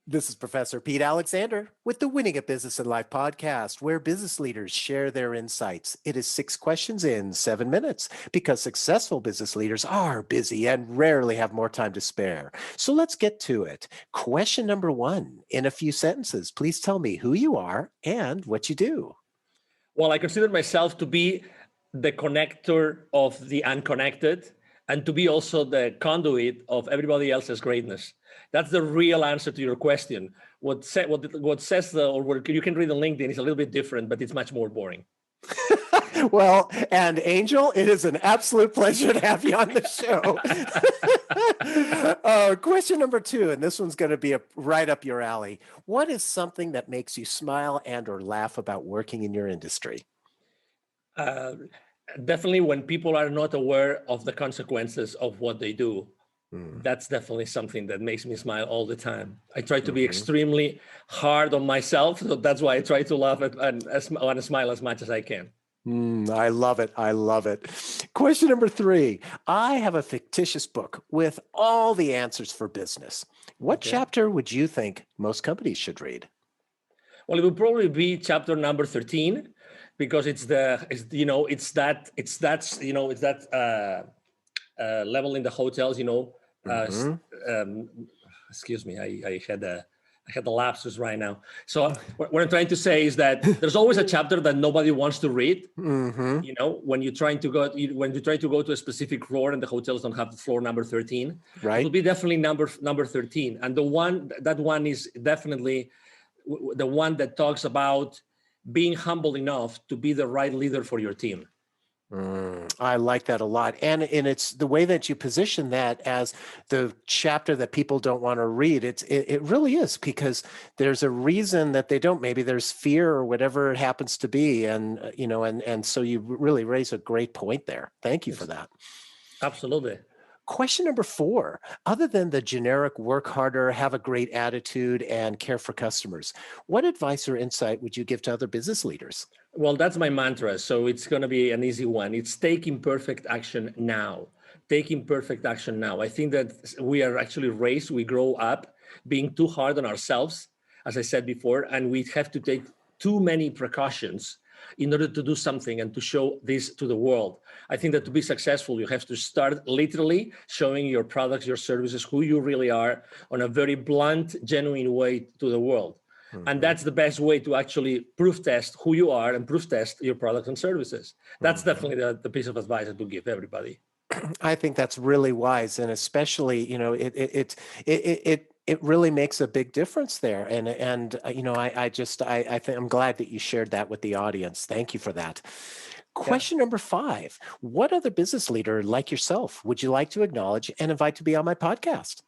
This is Professor Pete Alexander with the Winning at Business and Life podcast, where business leaders share their insights. It is 6 questions in 7 minutes because successful business leaders are busy and rarely have more time to spare. So let's get to it. Question number 1, in a few sentences, please tell me who you are and what you do. Well, I consider myself to be the connector of the unconnected and to be also the conduit of everybody else's greatness. That's the real answer to your question. What says or what you can read on LinkedIn is a little bit different, but it's much more boring. Well, and Angel, it is an absolute pleasure to have you on the show. Question number 2, and this one's going to be right up your alley. What is something that makes you smile and or laugh about working in your industry? Definitely when people are not aware of the consequences of what they do. That's definitely something that makes me smile all the time. I try to be extremely hard on myself, so that's why I try to laugh and smile as much as I can. I love it. I love it. Question number 3. I have a fictitious book with all the answers for business. What chapter would you think most companies should read? Well, it would probably be chapter number 13, because it's that level in the hotels, excuse me, I had the lapsus right now. So what I'm trying to say is that there's always a chapter that nobody wants to read. When you're trying to go to a specific floor and the hotels don't have the floor number 13, right? It'll be definitely number 13. And that one is definitely the one that talks about being humble enough to be the right leader for your team. I like that a lot. And it's the way that you position that as the chapter that people don't want to read. It really is, because there's a reason that they don't. Maybe there's fear or whatever it happens to be. And, and so you really raise a great point there. Thank you for that. Absolutely. Question number 4, other than the generic work harder, have a great attitude, and care for customers, what advice or insight would you give to other business leaders? Well, that's my mantra. So it's going to be an easy one. It's take imperfect action now. Take imperfect action now. I think that we are actually raised, we grow up being too hard on ourselves, as I said before, and we have to take too many precautions in order to do something and to show this to the world. I think that to be successful, you have to start literally showing your products, your services, who you really are on a very blunt, genuine way to the world. And that's the best way to actually proof test who you are and proof test your products and services. That's definitely the piece of advice that we give everybody. I think that's really wise, and especially, it really makes a big difference there. And I think I'm glad that you shared that with the audience. Thank you for that. Question number 5: what other business leader like yourself would you like to acknowledge and invite to be on my podcast?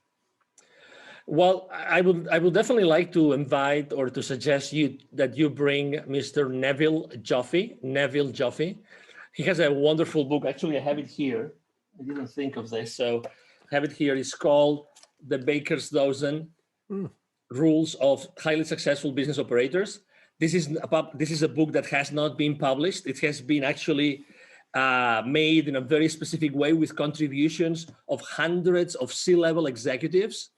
Well, I would definitely like to invite or to suggest that you bring Mr. 𝐁𝐵𝐿 Joffe. He has a wonderful book. Actually, I have it here. I didn't think of this, so I have it here. It's called The Baker's Dozen: Rules of Highly Successful Business Operators. This is a book that has not been published. It has been actually made in a very specific way with contributions of hundreds of C-level executives.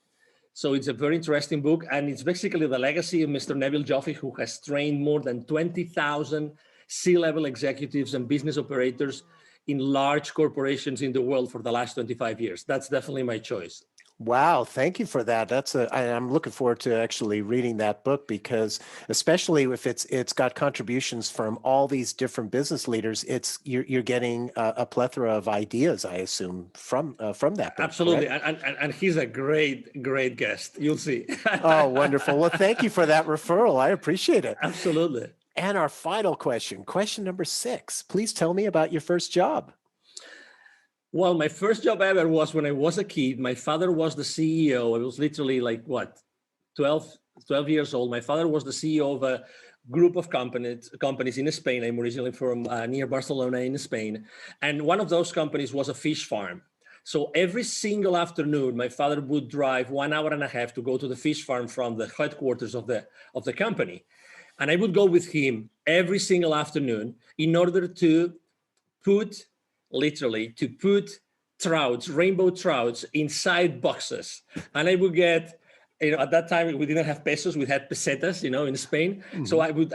So it's a very interesting book, and it's basically the legacy of Mr. 𝐁𝐵𝐿 Joffe, who has trained more than 20,000 C-level executives and business operators in large corporations in the world for the last 25 years. That's definitely my choice. Wow, thank you for that. I'm looking forward to actually reading that book, because especially if it's got contributions from all these different business leaders, you're getting a plethora of ideas, I assume, from that book. Absolutely, and he's a great guest. You'll see. Oh, wonderful. Well, thank you for that referral. I appreciate it. Absolutely. And our final question number 6. Please tell me about your first job. Well, my first job ever was when I was a kid. My father was the CEO. I was literally 12 years old. My father was the CEO of a group of companies in Spain. I'm originally from near Barcelona in Spain. And one of those companies was a fish farm. So every single afternoon, my father would drive 1 hour and a half to go to the fish farm from the headquarters of the company. And I would go with him every single afternoon in order to put trouts, rainbow trouts, inside boxes. And I would get at that time we didn't have pesos, we had pesetas, in Spain. So Mm-hmm.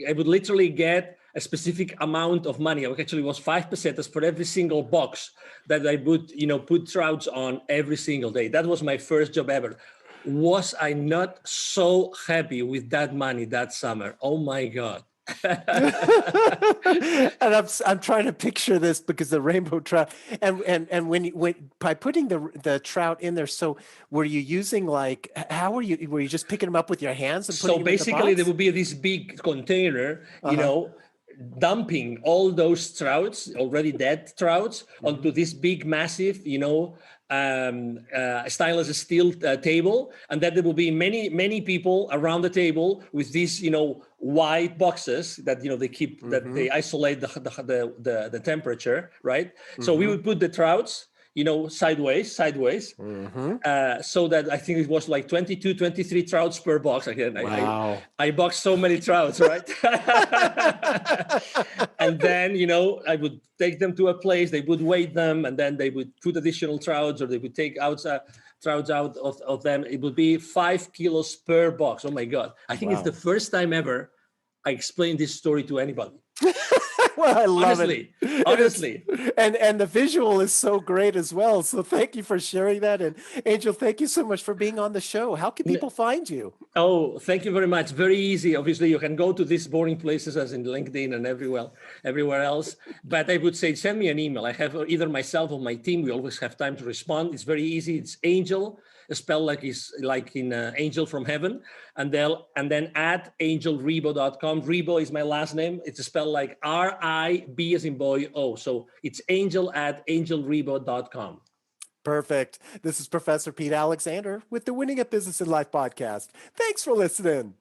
I would literally get a specific amount of money. Actually, it was 5 pesetas for every single box that I would, put trouts on every single day. That was my first job ever. Was I not so happy with that money that summer? Oh my God. And I'm trying to picture this because the rainbow trout and when by putting the trout in there, so were you using were you just picking them up with your hands and putting So them in the basically, there box? would be this big container, Uh-huh. dumping all those trouts, already dead trouts, onto this big, massive, stainless steel table, and then there will be many, many people around the table with these, white boxes that they keep that they isolate the temperature, right? So we would put the trouts, sideways, Mm-hmm. so that I think it was like 22, 23 trouts per box. Again, Wow. I boxed so many trouts, right? And then, I would take them to a place, they would weigh them, and then they would put additional trouts, or they would take out trouts out of them. It would be 5 kilos per box. Oh my God. I think it's Wow. the first time ever I explained this story to anybody. Well, I love Honestly, it. honestly. And the visual is so great as well. So thank you for sharing that. And Angel, thank you so much for being on the show. How can people find you? Oh, thank you very much. Very easy. Obviously, you can go to these boring places as in LinkedIn and everywhere else. But I would say send me an email. I have either myself or my team. We always have time to respond. It's very easy. It's Angel, spelled like in Angel from Heaven, and then at @angelrebo.com. Rebo is my last name. It's spelled like RIB as in boy O. So it's Angel at angelrebo.com. Perfect. This is Professor Pete Alexander with the Winning at Business and Life podcast. Thanks for listening.